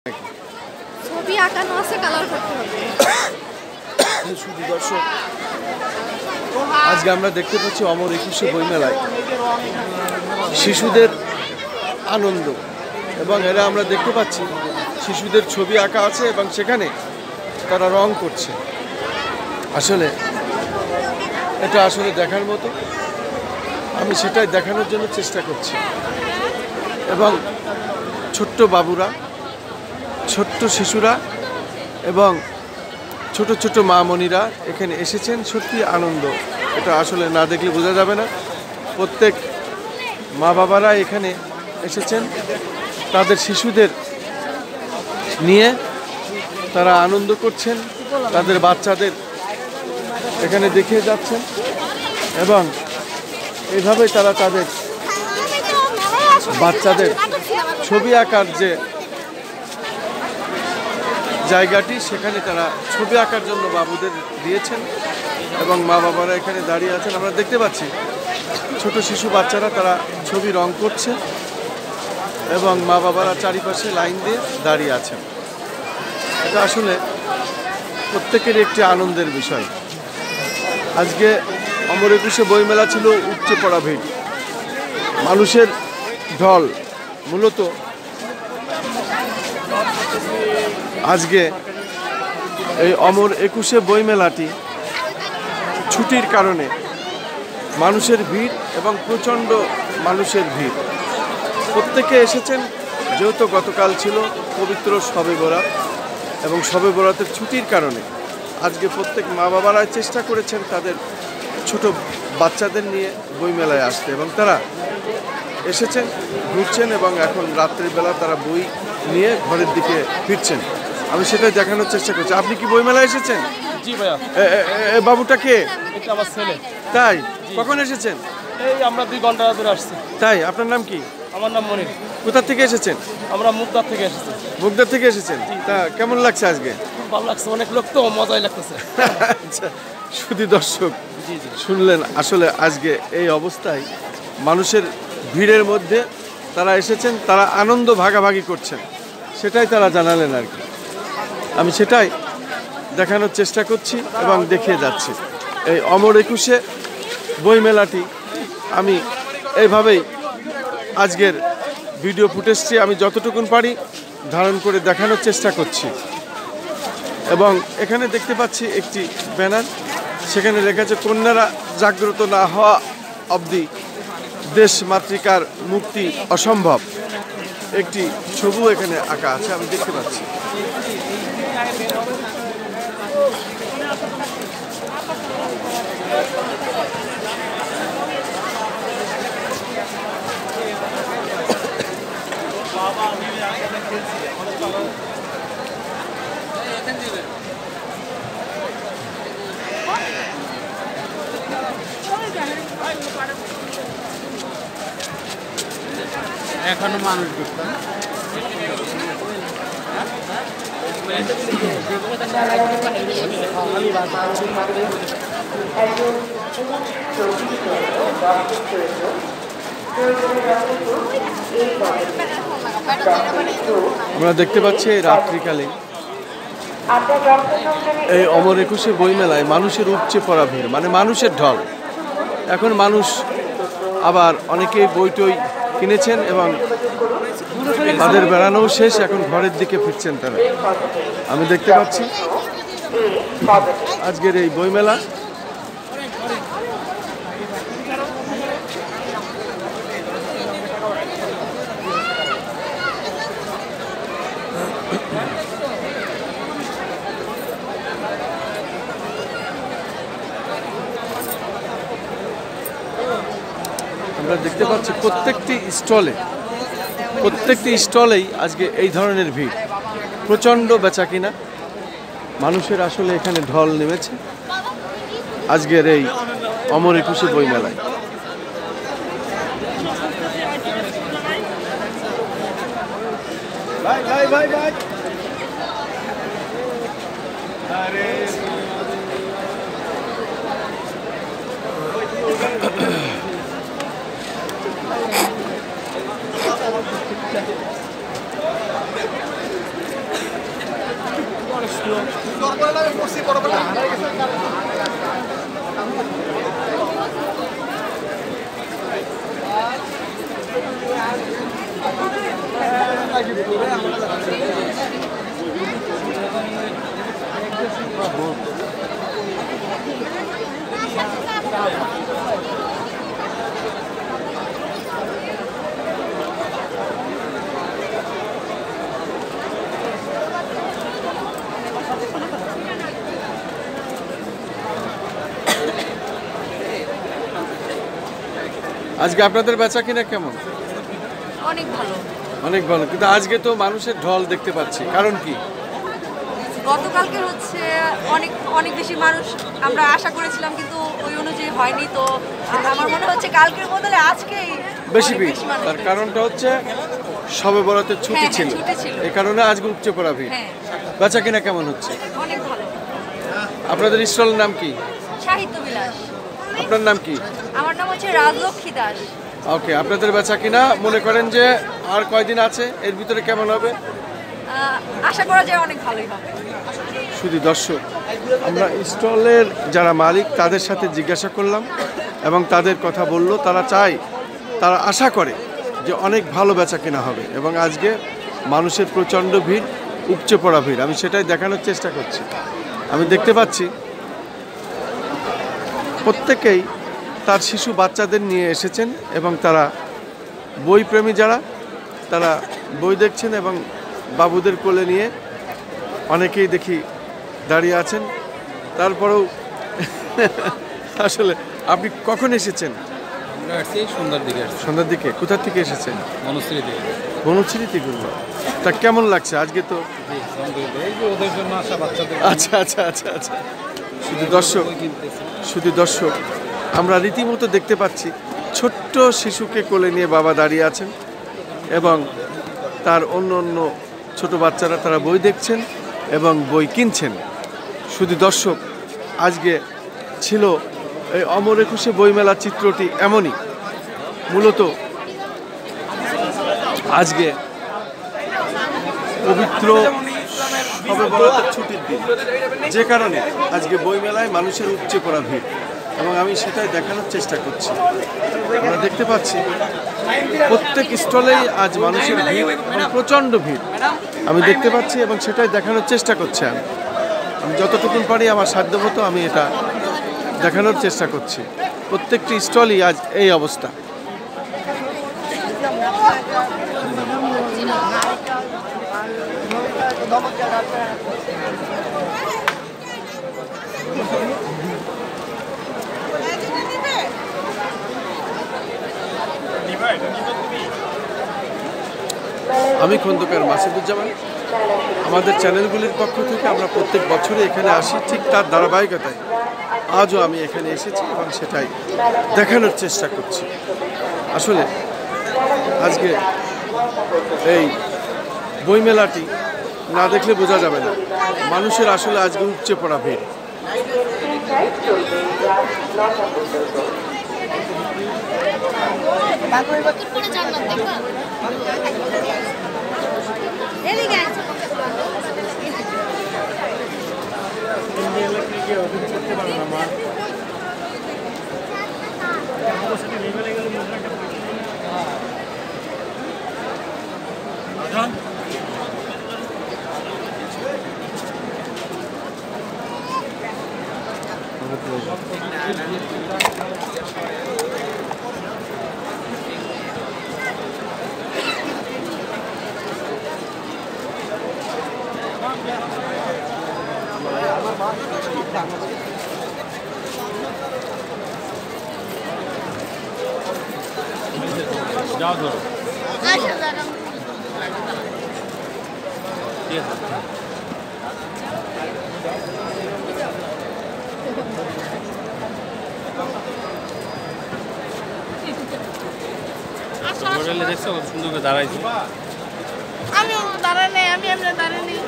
ছবি আঁকানো আছে, কালার করতে হবে। শুধু দর্শক, আজকে আমরা দেখতে পাচ্ছি অমর একুশে বইমেলায় শিশুদের আনন্দ, এবং এরা আমরা দেখতে পাচ্ছি শিশুদের ছবি আঁকা আছে এবং সেখানে তারা রং করছে। আসলে এটা আসলে দেখার মতো, আমি সেটাই দেখানোর জন্য চেষ্টা করছি। এবং ছোট্ট বাবুরা, ছোট্ট শিশুরা এবং ছোট ছোট মা মনিরা এখানে এসেছেন। সত্যি আনন্দ, এটা আসলে না দেখলে বোঝা যাবে না। প্রত্যেক মা বাবারা এখানে এসেছেন তাদের শিশুদের নিয়ে, তারা আনন্দ করছেন, তাদের বাচ্চাদের এখানে দেখিয়ে যাচ্ছেন এবং এইভাবেই তারা তাদের বাচ্চাদের ছবি আঁকার যে জায়গাটি, সেখানে তারা ছবি আঁকার জন্য বাবুদের দিয়েছেন এবং মা বাবারা এখানে দাঁড়িয়ে আছেন। আমরা দেখতে পাচ্ছি ছোট শিশু বাচ্চারা তারা ছবি রং করছে এবং মা বাবারা চারিপাশে লাইন দিয়ে দাঁড়িয়ে আছেন। এটা আসলে প্রত্যেকেরই একটি আনন্দের বিষয়। আজকে অমর একুশে বইমেলা ছিল উপচে পড়া ভিড়, মানুষের ঢল। মূলত আজকে এই অমর একুশে বইমেলাটি ছুটির কারণে মানুষের ভিড় এবং প্রচণ্ড মানুষের ভিড়। প্রত্যেকে এসেছেন, যেহেতু গতকাল ছিল পবিত্র শবে বরাত এবং শবে বরাতের ছুটির কারণে আজকে প্রত্যেক মা বাবারা চেষ্টা করেছেন তাদের ছোট বাচ্চাদের নিয়ে বইমেলায় আসতে, এবং তারা এসেছেন, ঘুরছেন এবং এখন রাত্রিবেলা তারা বই নিয়ে ঘরের দিকে ফিরছেন। আমি সেটাই দেখানোর চেষ্টা করছি। আপনি কি বইমেলায় এসেছেন? জি ভাইয়া। বাবুটা কে? এটা আমার ছেলে। তাই? কখন এসেছেন? এই আমরা 2 ঘন্টা ধরে আসছি। তাই? আপনার নাম কি? আমার নাম মনির। কোথা থেকে এসেছেন? আমরা মুগদার থেকে এসেছি। মুগদা থেকে এসেছেন? তা কেমন লাগছে আজকে? খুব ভালো লাগছে, অনেক লোক তো, মজাই লাগতেছে। আচ্ছা, শুধু দর্শক শুনলেন, আসলে আজকে এই অবস্থায় মানুষের ভিড়ের মধ্যে তারা এসেছেন, তারা আনন্দ ভাগাভাগি করছেন, সেটাই তারা জানালেন আর কি। আমি সেটাই দেখানোর চেষ্টা করছি এবং দেখিয়ে যাচ্ছি। এই অমর একুশে বইমেলাটি আমি এইভাবেই আজকের ভিডিও ফুটেজটি আমি যতটুকুন পারি ধারণ করে দেখানোর চেষ্টা করছি। এবং এখানে দেখতে পাচ্ছি একটি ব্যানার, সেখানে লেখা আছে কন্যারা জাগ্রত না হওয়া অবধি দেশ মাতৃকার মুক্তি অসম্ভব। একটি ছবিও এখানে আঁকা আছে, আমি দেখতে পাচ্ছি। এখনো মানুষ ঢুকতো। আমরা দেখতে পাচ্ছি এই রাত্রিকালে এই অমর একুশে বইমেলায় মানুষের উপচে পড়া ভিড়, মানে মানুষের ঢল। এখন মানুষ আবার অনেকেই বই টই কিনেছেন এবং তাদের বেড়ানোও শেষ, এখন ঘরের দিকে ফিরছেন তারা। আমি দেখতে পাচ্ছি আজকের এই বইমেলা আমরা দেখতে পাচ্ছি প্রত্যেকটি স্টলেই আজকে এই ধরনের ভিড়, প্রচণ্ড বেচাকিনা, মানুষের আসলে এখানে ঢল নেমেছে আজকের এই অমর একুশে বইমেলায়। আজকে আপনাদের বেচা কিনা কেমন? অনেক ভালো। অনেক ভালো, কিন্তু আজকে তো মানুষের ঢল দেখতে পাচ্ছি, কারণ কি? গতকালকে হচ্ছে অনেক অনেক বেশি মানুষ আমরা আশা করেছিলাম, কিন্তু ওই অনুযায়ী হয়নি। তো আমার মনে হচ্ছে কালকের বদলে আজকেই বেশি অনেক ভিড়। মানুষ তার বেশি। কারণটা হচ্ছে সবে বরাতের ছুটি হ্যাঁ, ছিল, ছুটি ছিল। এই কারণে আজকে উপচে পড়া ভিড়। হ্যাঁ, বেচা কিনা কেমন হচ্ছে? অনেক ভালো। আপনাদের স্টলের নাম কি? সাহিত্য বিলাস। আপনার নাম কি? আমার নাম হচ্ছে রাজলক্ষ্মী দাস। ওকে, আপনাদের বেচা কিনা মনে করেন যে আর কয়দিন আছে, এর ভিতরে কেমন হবে? আশা করা যায় অনেক ভালোই হবে। শুধু দর্শক, আমরা স্টলের যারা মালিক তাদের সাথে জিজ্ঞাসা করলাম এবং তাদের কথা বলল, তারা আশা করে যে অনেক ভালো বেচা কেনা হবে এবং আজকে মানুষের প্রচণ্ড ভিড়, উপচে পড়া ভিড়। আমি সেটাই দেখানোর চেষ্টা করছি। আমি দেখতে পাচ্ছি প্রত্যেকেই তার শিশু বাচ্চাদের নিয়ে এসেছেন এবং তারা বইপ্রেমী যারা, তারা বই দেখছেন এবং বাবুদের কোলে নিয়ে অনেকেই দেখি দাঁড়িয়ে আছেন। তারপরেও আসলে আপনি কখন এসেছেন? আমরা আসছি সন্ধ্যার দিকে আসছি, সন্ধ্যার দিকে। কোথা থেকে এসেছেন? মনশ্রী থেকে। বনশ্রী থেকে। তা কেমন লাগছে আজকে? তো এই যে ওদের জন্য আসা বাচ্চাদের আচ্ছা আচ্ছা আচ্ছা আচ্ছা শুধু দর্শক, আমরা রীতিমতো দেখতে পাচ্ছি ছোট্ট শিশুকে কোলে নিয়ে বাবা দাঁড়িয়ে আছেন এবং তার অন্য অন্য ছোট বাচ্চারা তারা বই দেখছেন এবং বই কিনছেন। শুধু দর্শক, আজকে ছিল এই অমর একুশে বইমেলার চিত্রটি এমনই। মূলত আজকে পবিত্র শবে বরাতের ছুটির দিন, যে কারণে আজকে বইমেলায় মানুষের উপচে পড়া ভিড় এবং আমি সেটাই দেখানোর চেষ্টা করছি। আমরা দেখতে পাচ্ছি প্রত্যেক স্টলেই আজ মানুষের ভিড় এবং প্রচণ্ড ভিড় আমি দেখতে পাচ্ছি এবং সেটাই দেখানোর চেষ্টা করছি। আমি যতটুকুন পারি আমার সাধ্যমতো আমি এটা দেখানোর চেষ্টা করছি। প্রত্যেকটি স্টলই আজ এই অবস্থা। আমি খন্দকার মাসুদুজ্জামান। আমাদের চ্যানেলগুলির পক্ষ থেকে আমরা প্রত্যেক বছরই এখানে আসি, ঠিক তার ধারাবাহিকতায় আজও আমি এখানে এসেছি এবং সেটাই দেখানোর চেষ্টা করছি। আসলে আজকে এই বইমেলাটি না দেখলে বোঝা যাবে না মানুষের আসলে আজকে উপচে পড়া ভিড়। যাও ধরো। হোটেলে দেখছো কত সুন্দর করে দাঁড়াইছি। আমি দাঁড়াই নেই, আমি এমনি দাঁড়াই নেই।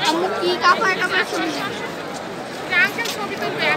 আমি কি কাপড় ছবি আঙ্কেল ছবি তুলবে।